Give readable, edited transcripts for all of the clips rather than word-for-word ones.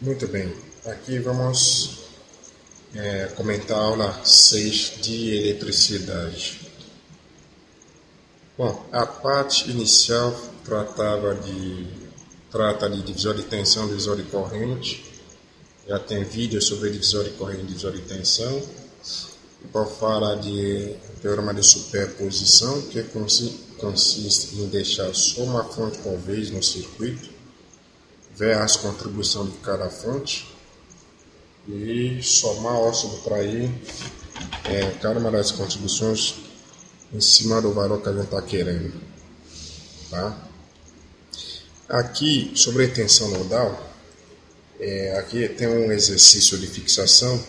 Muito bem, aqui vamos comentar a aula 6 de eletricidade. Bom, a parte inicial trata de divisor de tensão, divisor de corrente. Já tem vídeo sobre divisor de corrente e divisor de tensão. Depois fala de teorema de superposição, que consiste em deixar só uma fonte por vez no circuito, ver as contribuições de cada fonte e somar ou subtrair cada uma das contribuições em cima do valor que a gente está querendo. Tá? Aqui, sobre a tensão nodal, aqui tem um exercício de fixação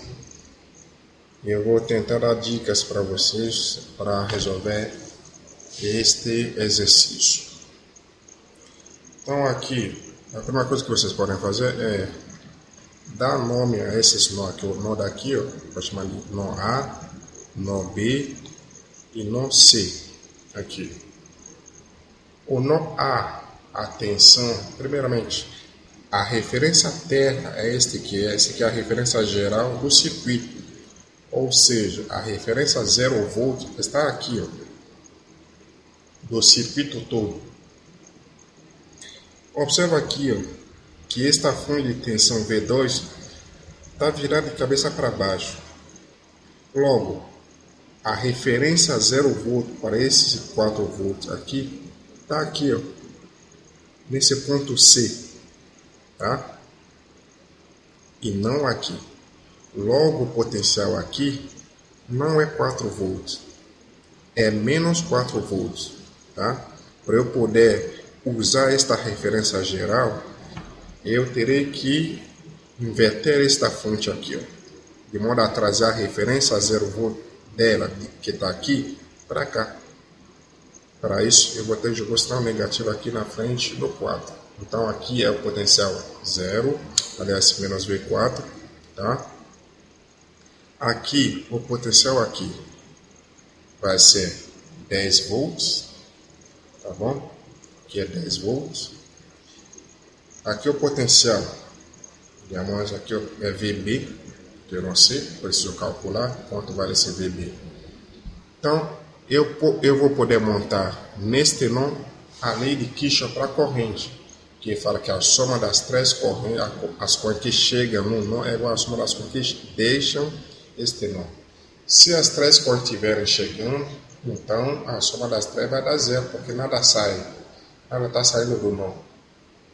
e eu vou tentar dar dicas para vocês para resolver este exercício. Então aqui, a primeira coisa que vocês podem fazer é dar nome a esses nó aqui. O nó daqui, ó, vou chamar de nó A, nó B e nó C. Aqui. O nó A tensão, primeiramente, a referência terra é esse aqui é a referência geral do circuito. Ou seja, a referência 0 volt está aqui, ó, do circuito todo. Observa aqui, ó, que esta fonte de tensão V2 está virada de cabeça para baixo. Logo, a referência 0 volt para esses 4 volts aqui está aqui, ó, nesse ponto C, tá? E não aqui. Logo, o potencial aqui não é 4 volts, é menos 4 volts, tá? Para eu poder usar esta referência geral, eu terei que inverter esta fonte aqui, ó, de modo a trazer a referência 0 volt dela, que está aqui, para cá. Para isso, eu vou ter jogo sinal negativo aqui na frente do 4. Então, aqui é o potencial 0, aliás, menos V4, tá? Aqui, o potencial aqui vai ser 10 volts, tá bom? Aqui é 10 volts. Aqui o potencial, digamos, aqui é VB, que eu não sei, preciso calcular quanto vale esse VB. Então, eu vou poder montar neste nó a lei de Kirchhoff para a corrente, que fala que a soma das três correntes, as correntes que chegam no nó é igual à soma das correntes que deixam este nó. Se as três correntes estiverem chegando, então a soma das três vai dar zero, porque nada sai, nada está saindo do nó,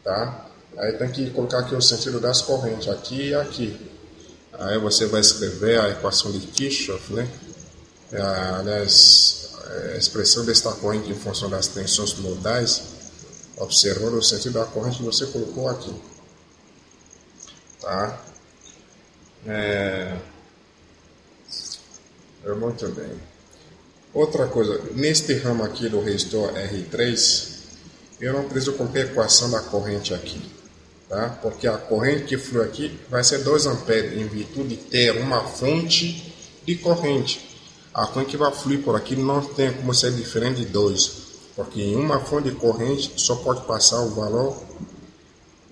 tá? Aí tem que colocar aqui o sentido das correntes, aqui e aqui. Aí você vai escrever a equação de Kirchhoff, né? Aliás, a expressão desta corrente em função das tensões nodais, observando o sentido da corrente que você colocou aqui. Tá? Muito bem. Outra coisa, neste ramo aqui do resistor R3, eu não preciso colocar a equação da corrente aqui, tá? Porque a corrente que flui aqui vai ser 2 amperes, em virtude de ter uma fonte de corrente. A corrente que vai fluir por aqui não tem como ser diferente de 2, porque em uma fonte de corrente só pode passar o valor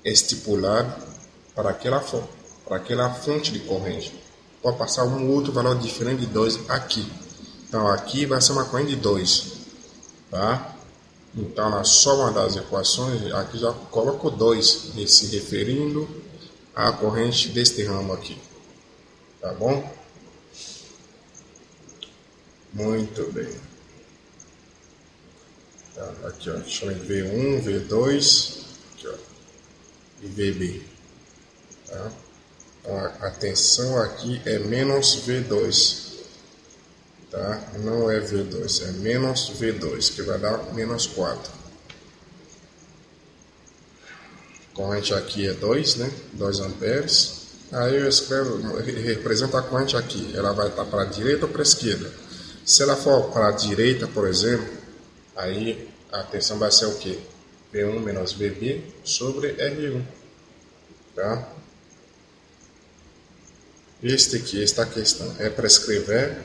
estipulado para aquela fonte de corrente. Pode passar um outro valor diferente de 2 aqui. Então aqui vai ser uma corrente de 2, tá? Então na soma das equações, aqui já coloco 2, se referindo à corrente deste ramo aqui. Tá bom? Muito bem. Tá, aqui, ó, chama de V1, V2, aqui, ó, e VB. Tá? Então, a tensão aqui é menos V2. Tá? Não é V2, é menos V2, que vai dar menos 4. Corrente aqui é 2, né? 2 amperes. Aí eu escrevo, representa a corrente aqui. Ela vai estar para a direita ou para a esquerda. Se ela for para a direita, por exemplo, aí a tensão vai ser o quê? V1 menos VB sobre R1. Tá? Esta questão é para escrever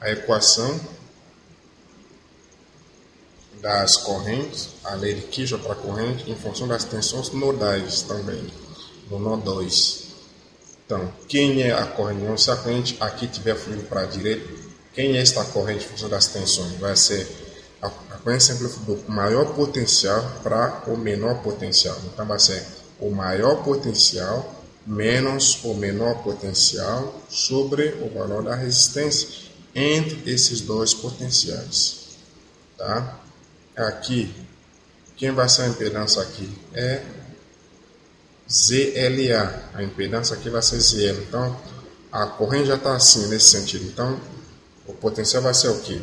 a equação das correntes, a lei de Kirchhoff para a corrente, em função das tensões nodais também, no nó 2. Então, quem é a corrente? Se a corrente aqui estiver fluindo para a direita, quem é esta corrente em função das tensões? Vai ser a corrente sempre do maior potencial para o menor potencial. Então, vai ser o maior potencial menos o menor potencial sobre o valor da resistência entre esses dois potenciais. Tá? Aqui, quem vai ser a impedância aqui é ZLA. A impedância aqui vai ser ZL. Então, a corrente já está assim, nesse sentido. Então, o potencial vai ser o quê?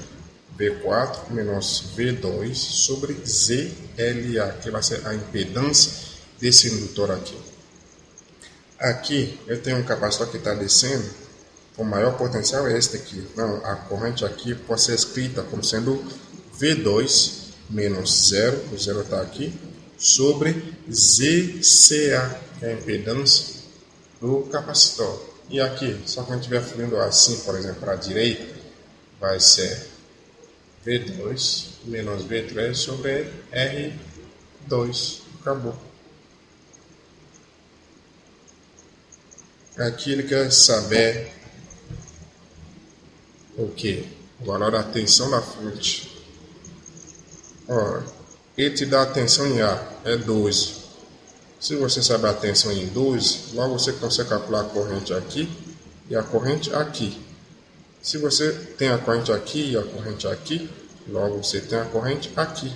V4 menos V2 sobre ZLA, que vai ser a impedância desse indutor aqui. Aqui, eu tenho um capacitor que está descendo. O maior potencial é este aqui. Então, a corrente aqui pode ser escrita como sendo V2 menos 0, o 0 está aqui, sobre ZCA, que é a impedância do capacitor. E aqui, só quando estiver fluindo assim, por exemplo, para a direita, vai ser V2 menos V3 sobre R2. Acabou. Aqui ele quer saber o que? O valor da tensão da fonte. Ora, ele te dá a tensão em A, é 12. Se você sabe a tensão em 12, logo você consegue calcular a corrente aqui e a corrente aqui. Se você tem a corrente aqui e a corrente aqui, logo você tem a corrente aqui.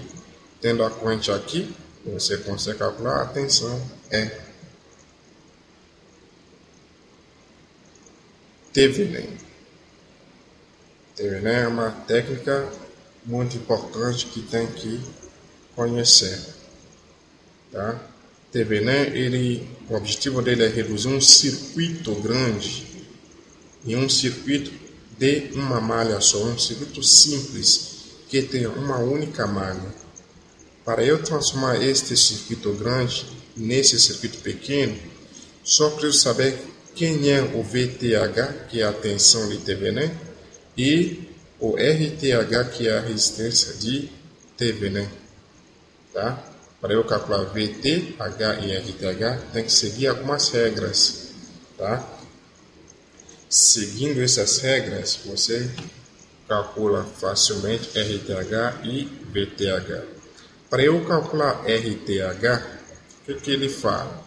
Tendo a corrente aqui, você consegue calcular a tensão E. Thevenin. Thevenin é uma técnica muito importante que tem que conhecer. Tá? Thevenin, o objetivo dele é reduzir um circuito grande em um circuito de uma malha só, um circuito simples que tem uma única malha. Para eu transformar este circuito grande nesse circuito pequeno, só preciso saber quem é o VTH, que é a tensão de Thevenin, e o RTH, que é a resistência de Thevenin. Tá? Para eu calcular VTH e RTH, tem que seguir algumas regras. Tá? Seguindo essas regras, você calcula facilmente RTH e VTH. Para eu calcular RTH, o que ele fala?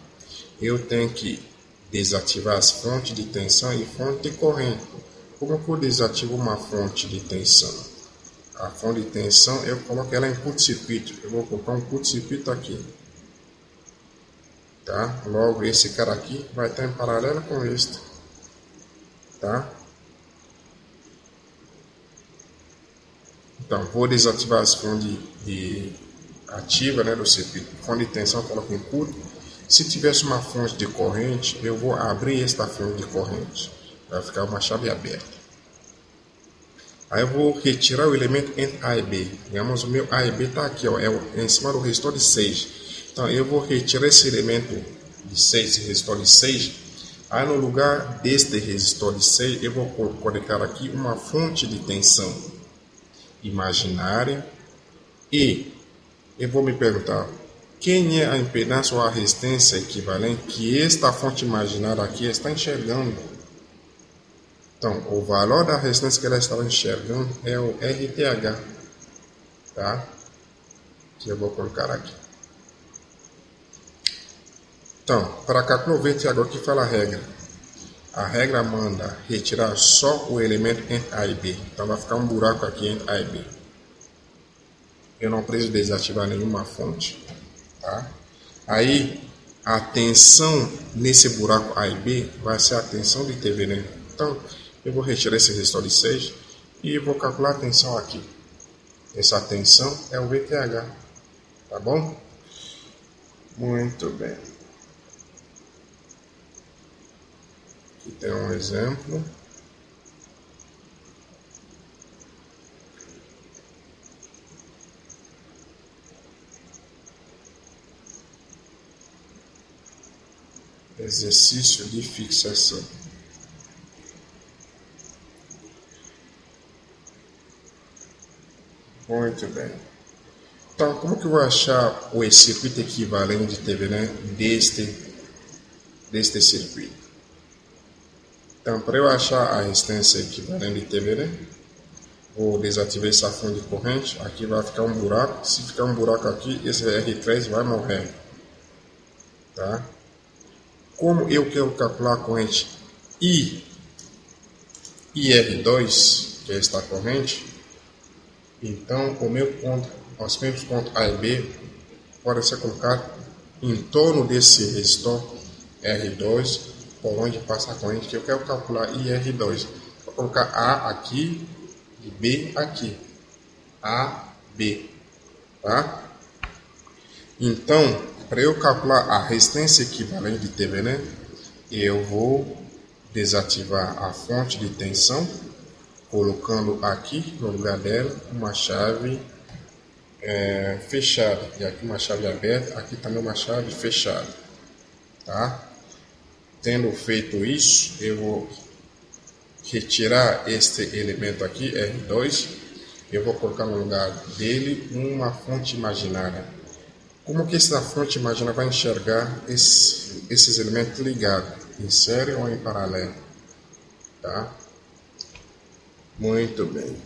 Eu tenho que desativar as fontes de tensão e fonte de corrente. Como que eu desativo uma fonte de tensão? A fonte de tensão, eu coloco ela em curto-circuito. Eu vou colocar um curto-circuito aqui. Tá? Logo, esse cara aqui vai estar em paralelo com este. Tá? Então, vou desativar as fontes ativa, né, do circuito. Fonte de tensão, eu coloco em curto. Se tivesse uma fonte de corrente, eu vou abrir esta fonte de corrente. Vai ficar uma chave aberta. Aí eu vou retirar o elemento entre A e B. Digamos, o meu A e B está aqui, ó, é em cima do resistor de 6. Então, eu vou retirar esse elemento de 6, esse resistor de 6. Aí, no lugar deste resistor de 6, eu vou conectar aqui uma fonte de tensão imaginária. E eu vou me perguntar, quem é a impedância ou a resistência equivalente que esta fonte imaginária aqui está enxergando? Então, o valor da resistência que ela estava enxergando é o RTH. Tá? Que eu vou colocar aqui. Então, para calcular o VTH, aqui fala a regra. A regra manda retirar só o elemento entre A e B. Então, vai ficar um buraco aqui entre A e B. Eu não preciso desativar nenhuma fonte. Tá? Aí, a tensão nesse buraco A e B vai ser a tensão de Thevenin. Então, eu vou retirar esse resistor de 6 e vou calcular a tensão aqui. Essa tensão é o VTH. Tá bom? Muito bem. Aqui tem um exemplo. Exercício de fixação. Muito bem. Então, como que eu vou achar o circuito equivalente de Thevenin deste circuito? Então, para eu achar a resistência equivalente de Thevenin, vou desativar essa fonte de corrente. Aqui vai ficar um buraco. Se ficar um buraco aqui, esse R3 vai morrer. Tá? Como eu quero calcular a corrente IR2, que é esta corrente, então o meu ponto, os meus pontos A e B podem ser colocados em torno desse resistor R2, por onde passa a corrente que eu quero calcular IR2. Vou colocar A aqui e B aqui. A, B. Tá? Então, para eu calcular a resistência equivalente de Thevenin, eu vou desativar a fonte de tensão, colocando aqui no lugar dela uma chave fechada, e aqui uma chave aberta, aqui também uma chave fechada. Tá? Tendo feito isso, eu vou retirar este elemento aqui, R2, eu vou colocar no lugar dele uma fonte imaginária. Como que essa fonte imaginária vai enxergar esses elementos ligados, em série ou em paralelo? Tá? Muito bem.